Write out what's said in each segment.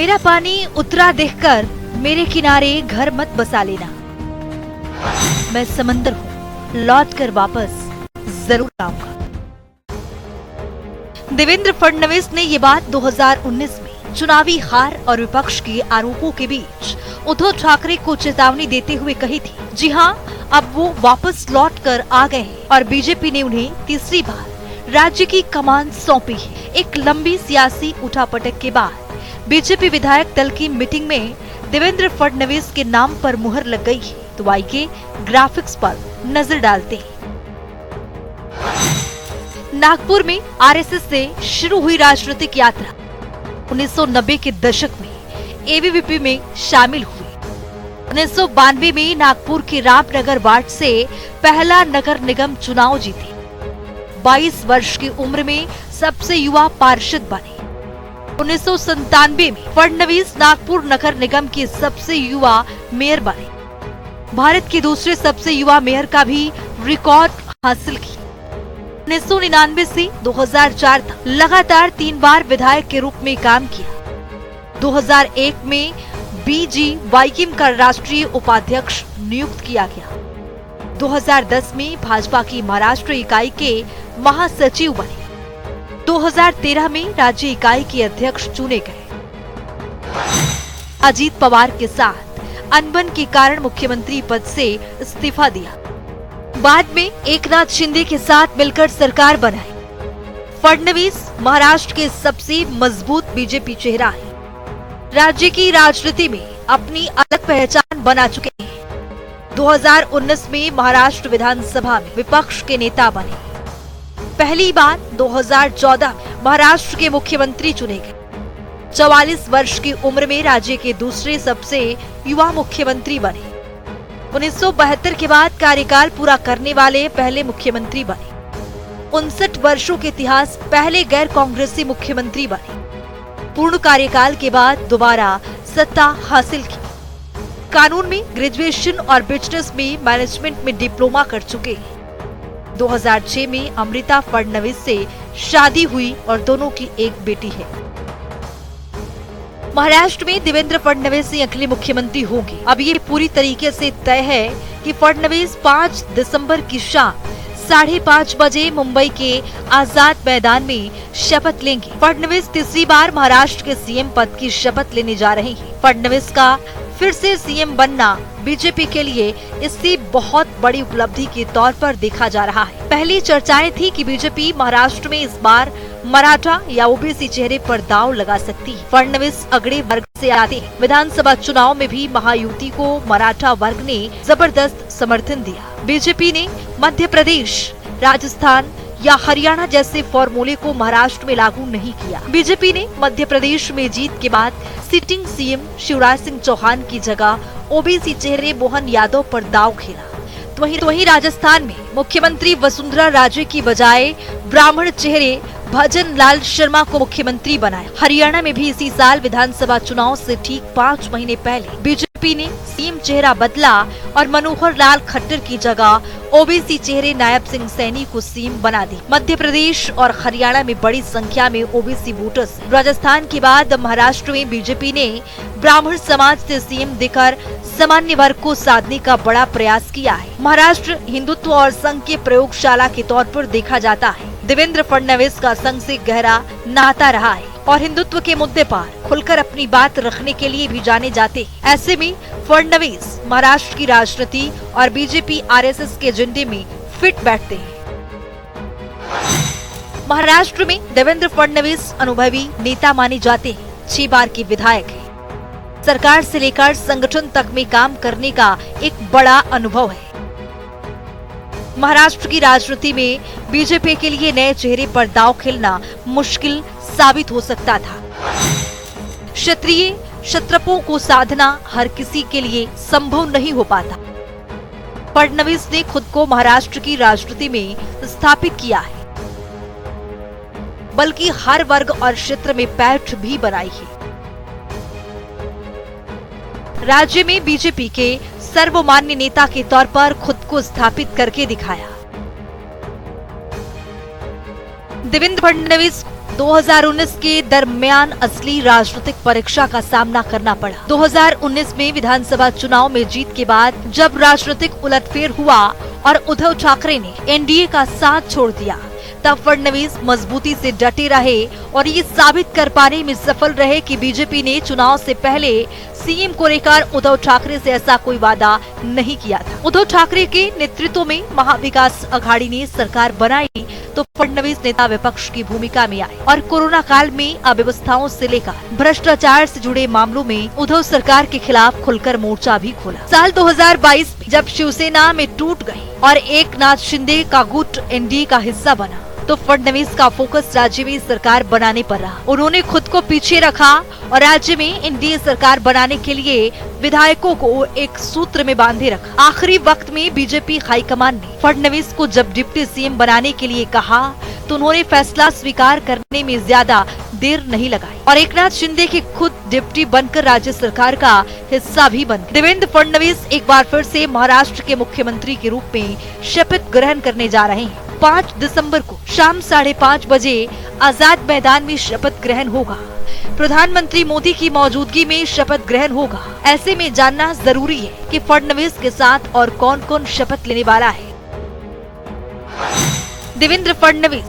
मेरा पानी उतरा देखकर मेरे किनारे घर मत बसा लेना। मैं समंदर हूँ, लौट कर वापस जरूर आऊंगा। देवेंद्र फडणवीस ने ये बात 2019 में चुनावी हार और विपक्ष के आरोपों के बीच उद्धव ठाकरे को चेतावनी देते हुए कही थी। जी हाँ, अब वो वापस लौट कर आ गए हैं और बीजेपी ने उन्हें तीसरी बार राज्य की कमान सौंपी है। एक लंबी सियासी उठापटक के बाद बीजेपी विधायक दल की मीटिंग में देवेंद्र फडणवीस के नाम पर मुहर लग गई है। तो आइए ग्राफिक्स पर नजर डालते हैं। नागपुर में आरएसएस से शुरू हुई राजनीतिक यात्रा 1990 के दशक में एबीवीपी में शामिल हुई। 1992 में नागपुर के रामनगर वार्ड से पहला नगर निगम चुनाव जीते। 22 वर्ष की उम्र में सबसे युवा पार्षद बने। 1997 में फडणवीस नागपुर नगर निगम के सबसे युवा मेयर बने। भारत के दूसरे सबसे युवा मेयर का भी रिकॉर्ड हासिल किया। 1999 से 2004 तक लगातार 3 बार विधायक के रूप में काम किया। 2001 में बीजी वाईकिम का राष्ट्रीय उपाध्यक्ष नियुक्त किया गया। 2010 में भाजपा की महाराष्ट्र इकाई के महासचिव बने। 2013 में राज्य इकाई के अध्यक्ष चुने गए। अजीत पवार के साथ अनबन के कारण मुख्यमंत्री पद से इस्तीफा दिया। बाद में एकनाथ शिंदे के साथ मिलकर सरकार बनाई। फडणवीस महाराष्ट्र के सबसे मजबूत बीजेपी चेहरा है। राज्य की राजनीति में अपनी अलग पहचान बना चुके हैं। 2019 में महाराष्ट्र विधानसभा में विपक्ष के नेता बने। पहली बार 2014 में महाराष्ट्र के मुख्यमंत्री चुने गए। 44 वर्ष की उम्र में राज्य के दूसरे सबसे युवा मुख्यमंत्री बने। 1972 के बाद कार्यकाल पूरा करने वाले पहले मुख्यमंत्री बने। 59 वर्षों के इतिहास पहले गैर कांग्रेसी मुख्यमंत्री बने। पूर्ण कार्यकाल के बाद दोबारा सत्ता हासिल की। कानून में ग्रेजुएशन और बिजनेस में मैनेजमेंट में डिप्लोमा कर चुके हैं। 2006 में अमृता फडणवीस से शादी हुई और दोनों की एक बेटी है। महाराष्ट्र में देवेंद्र फडणवीस ही अगले मुख्यमंत्री होंगे। अब ये पूरी तरीके से तय है कि फडणवीस 5 दिसंबर की शाम 5:30 बजे मुंबई के आजाद मैदान में शपथ लेंगे। फडणवीस तीसरी बार महाराष्ट्र के सीएम पद की शपथ लेने जा रहे हैं। फडणवीस का फिर से सीएम बनना बीजेपी के लिए इससे बहुत बड़ी उपलब्धि के तौर पर देखा जा रहा है। पहली चर्चाएं थी कि बीजेपी महाराष्ट्र में इस बार मराठा या ओबीसी चेहरे पर दांव लगा सकती है। फडणवीस अगड़े वर्ग से आते हैं। विधानसभा चुनाव में भी महायुति को मराठा वर्ग ने जबरदस्त समर्थन दिया। बीजेपी ने मध्य प्रदेश, राजस्थान या हरियाणा जैसे फॉर्मूले को महाराष्ट्र में लागू नहीं किया। बीजेपी ने मध्य प्रदेश में जीत के बाद सिटिंग सीएम शिवराज सिंह चौहान की जगह ओबीसी चेहरे मोहन यादव पर दांव खेला। तो वहीं राजस्थान में मुख्यमंत्री वसुंधरा राजे की बजाय ब्राह्मण चेहरे भजन लाल शर्मा को मुख्यमंत्री बनाया। हरियाणा में भी इसी साल विधानसभा चुनाव से ठीक 5 महीने पहले बीजेपी ने सीएम चेहरा बदला और मनोहर लाल खट्टर की जगह ओबीसी चेहरे नायब सिंह सैनी को सीएम बना दी। मध्य प्रदेश और हरियाणा में बड़ी संख्या में ओबीसी वोटर्स। राजस्थान के बाद महाराष्ट्र में बीजेपी ने ब्राह्मण समाज से सीएम देकर सामान्य वर्ग को साधने का बड़ा प्रयास किया है। महाराष्ट्र हिंदुत्व और संघ के प्रयोगशाला के तौर पर देखा जाता है। देवेंद्र फडणवीस का संघ से गहरा नाता रहा है और हिंदुत्व के मुद्दे पर खुलकर अपनी बात रखने के लिए भी जाने जाते हैं। ऐसे में फडणवीस महाराष्ट्र की राजनीति और बीजेपी आरएसएस के एजेंडे में फिट बैठते हैं। महाराष्ट्र में देवेंद्र फडणवीस अनुभवी नेता माने जाते हैं। 6 बार के विधायक हैं। सरकार से लेकर संगठन तक में काम करने का एक बड़ा अनुभव है। महाराष्ट्र की राजनीति में बीजेपी के लिए नए चेहरे पर दांव खेलना मुश्किल साबित हो सकता था। क्षत्रिय क्षत्रपों को साधना हर किसी के लिए संभव नहीं हो पाता। फडणवीस ने खुद को महाराष्ट्र की राजनीति में स्थापित किया है, बल्कि हर वर्ग और क्षेत्र में पैठ भी बनाई है। राज्य में बीजेपी के सर्वमान्य नेता के तौर पर खुद को स्थापित करके दिखाया। देवेंद्र फडणवीस 2019 के दरमियान असली राजनीतिक परीक्षा का सामना करना पड़ा। 2019 में विधानसभा चुनाव में जीत के बाद जब राजनीतिक उलटफेर हुआ और उद्धव ठाकरे ने एनडीए का साथ छोड़ दिया, तब फडणवीस मजबूती से डटे रहे और ये साबित कर पाने में सफल रहे कि बीजेपी ने चुनाव से पहले सीएम को लेकर उद्धव ठाकरे से ऐसा कोई वादा नहीं किया था। उद्धव ठाकरे के नेतृत्व में महाविकास अघाड़ी ने सरकार बनाई तो फडणवीस नेता विपक्ष की भूमिका में आए और कोरोना काल में अव्यवस्थाओं से लेकर भ्रष्टाचार से जुड़े मामलों में उद्धव सरकार के खिलाफ खुलकर मोर्चा भी खोला। साल 2022 में जब शिवसेना में टूट गई और एकनाथ शिंदे का गुट एनडीए का हिस्सा बना, तो फडणवीस का फोकस राज्य में सरकार बनाने पर रहा। उन्होंने खुद को पीछे रखा और राज्य में एनडीए सरकार बनाने के लिए विधायकों को एक सूत्र में बांधे रखा। आखिरी वक्त में बीजेपी हाईकमान ने फडणवीस को जब डिप्टी सीएम बनाने के लिए कहा, तो उन्होंने फैसला स्वीकार करने में ज्यादा देर नहीं लगाई और एकनाथ शिंदे के खुद डिप्टी बनकर राज्य सरकार का हिस्सा भी बन गए। देवेंद्र फडणवीस एक बार फिर से महाराष्ट्र के मुख्यमंत्री के रूप में शपथ ग्रहण करने जा रहे हैं। 5 दिसंबर को शाम 5:30 बजे आजाद मैदान में शपथ ग्रहण होगा। प्रधानमंत्री मोदी की मौजूदगी में शपथ ग्रहण होगा। ऐसे में जानना जरूरी है कि फडणवीस के साथ और कौन कौन शपथ लेने वाला है। देवेंद्र फडणवीस,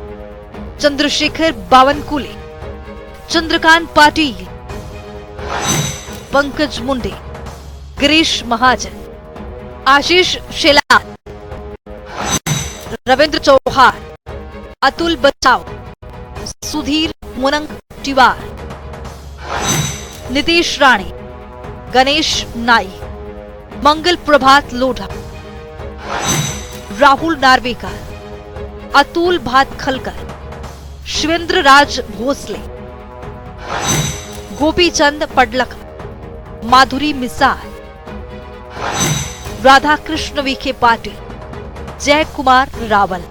चंद्रशेखर बावनकुले, चंद्रकांत पाटिल, पंकज मुंडे, गिरीश महाजन, आशीष शेलार, रविंद्र चौहान, अतुल बचाव, सुधीर मुनगंटीवार, नीतीश राणे, गणेश नाइक, मंगल प्रभात लोढ़ा, राहुल नार्वेकर, अतुल भातखलकर, शिवेंद्र राज भोसले, गोपी चंद पडलकर, माधुरी मिसाल, राधा कृष्ण विखे पाटिल, जय कुमार रावल।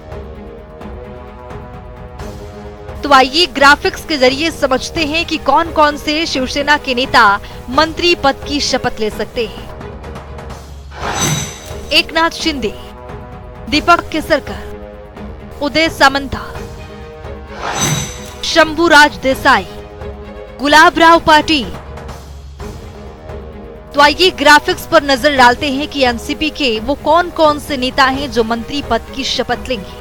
तो आइए ग्राफिक्स के जरिए समझते हैं कि कौन कौन से शिवसेना के नेता मंत्री पद की शपथ ले सकते हैं। एकनाथ शिंदे, दीपक केसरकर, उदय सामंता, शंभूराज देसाई, गुलाबराव पाटिल। तो आइए ग्राफिक्स पर नजर डालते हैं कि एनसीपी के वो कौन कौन से नेता हैं जो मंत्री पद की शपथ लेंगे।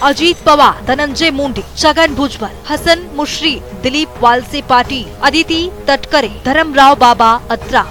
अजीत पवार, धनंजय मुंडे, छगन भुजबल, हसन मुश्रीफ, दिलीप वालसे पाटिल, अदिति तटकरे, धर्मराव बाबा अत्रा।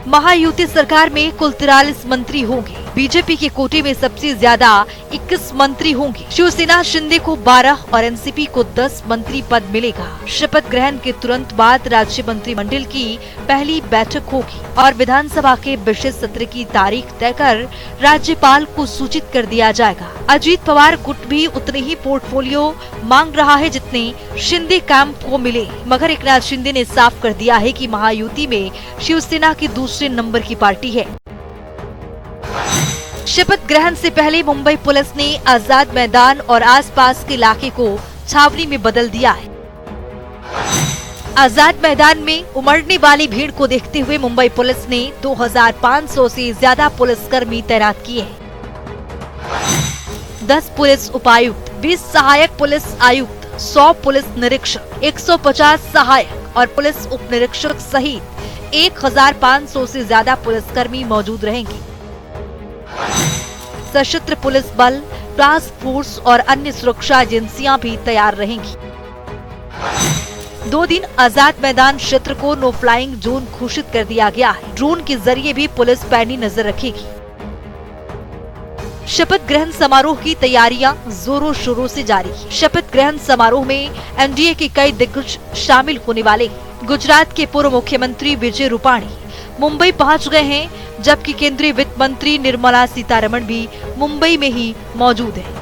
महायुति सरकार में कुल 43 मंत्री होंगे। बीजेपी के कोटे में सबसे ज्यादा 21 मंत्री होंगे। शिवसेना शिंदे को 12 और एनसीपी को 10 मंत्री पद मिलेगा। शपथ ग्रहण के तुरंत बाद राज्य मंत्रिमंडल की पहली बैठक होगी और विधानसभा के विशेष सत्र की तारीख तय कर राज्यपाल को सूचित कर दिया जाएगा। अजीत पवार गुट भी उतने ही पोर्टफोलियो मांग रहा है जितने शिंदे कैंप को मिले, मगर एकनाथ शिंदे ने साफ कर दिया है कि महायुति में शिवसेना की दूसरे नंबर की पार्टी है। शपथ ग्रहण से पहले मुंबई पुलिस ने आजाद मैदान और आसपास के इलाके को छावनी में बदल दिया है। आजाद मैदान में उमड़ने वाली भीड़ को देखते हुए मुंबई पुलिस ने 2500 से ज्यादा पुलिसकर्मी तैनात किए हैं। 10 पुलिस उपायुक्त, 20 सहायक पुलिस आयुक्त, 100 पुलिस निरीक्षक, 150 सहायक और पुलिस उप निरीक्षक सहित 1500 से ज्यादा पुलिसकर्मी मौजूद रहेंगे। सशस्त्र पुलिस बल, टास्क फोर्स और अन्य सुरक्षा एजेंसियां भी तैयार रहेंगी। 2 दिन आजाद मैदान क्षेत्र को नो फ्लाइंग जोन घोषित कर दिया गया है। ड्रोन के जरिए भी पुलिस पैनी नजर रखेगी। शपथ ग्रहण समारोह की तैयारियां जोरों शोरों से जारी है। शपथ ग्रहण समारोह में एनडीए के कई दिग्गज शामिल होने वाले हैं। गुजरात के पूर्व मुख्यमंत्री विजय रूपाणी मुंबई पहुंच गए हैं, जबकि केंद्रीय वित्त मंत्री निर्मला सीतारमण भी मुंबई में ही मौजूद है।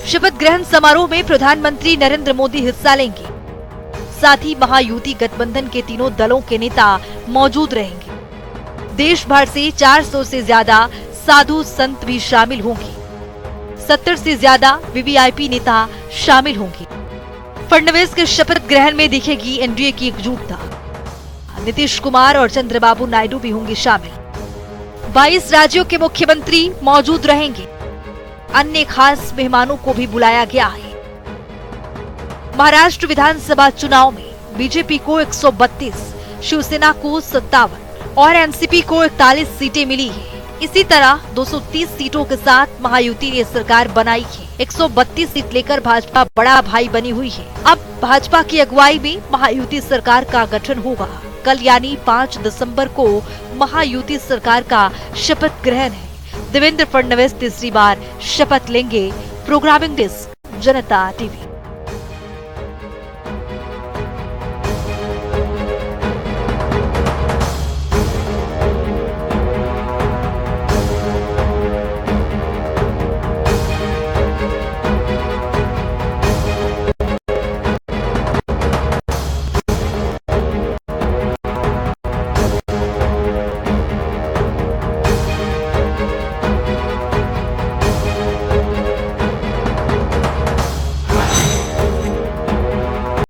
शपथ ग्रहण समारोह में प्रधानमंत्री नरेंद्र मोदी हिस्सा लेंगे। साथ ही महायुति गठबंधन के तीनों दलों के नेता मौजूद रहेंगे। देश भर से 400 से ज्यादा साधु संत भी शामिल होंगे। 70 से ज्यादा वीवीआईपी नेता शामिल होंगे। फडणवीस के शपथ ग्रहण में दिखेगी एनडीए की एकजुटता। नीतीश कुमार और चंद्रबाबू नायडू भी होंगे शामिल। 22 राज्यों के मुख्यमंत्री मौजूद रहेंगे। अन्य खास मेहमानों को भी बुलाया गया है। महाराष्ट्र विधानसभा चुनाव में बीजेपी को 132, शिवसेना को 57 और एनसीपी को 41 सीटें मिली है। इसी तरह 230 सीटों के साथ महायुति ने सरकार बनाई है। 132 सीट लेकर भाजपा बड़ा भाई बनी हुई है। अब भाजपा की अगुवाई में महायुति सरकार का गठन होगा। कल यानी 5 दिसंबर को महायुति सरकार का शपथ ग्रहण है। देवेंद्र फडणवीस तीसरी बार शपथ लेंगे। प्रोग्रामिंग डेस्क, जनता टीवी।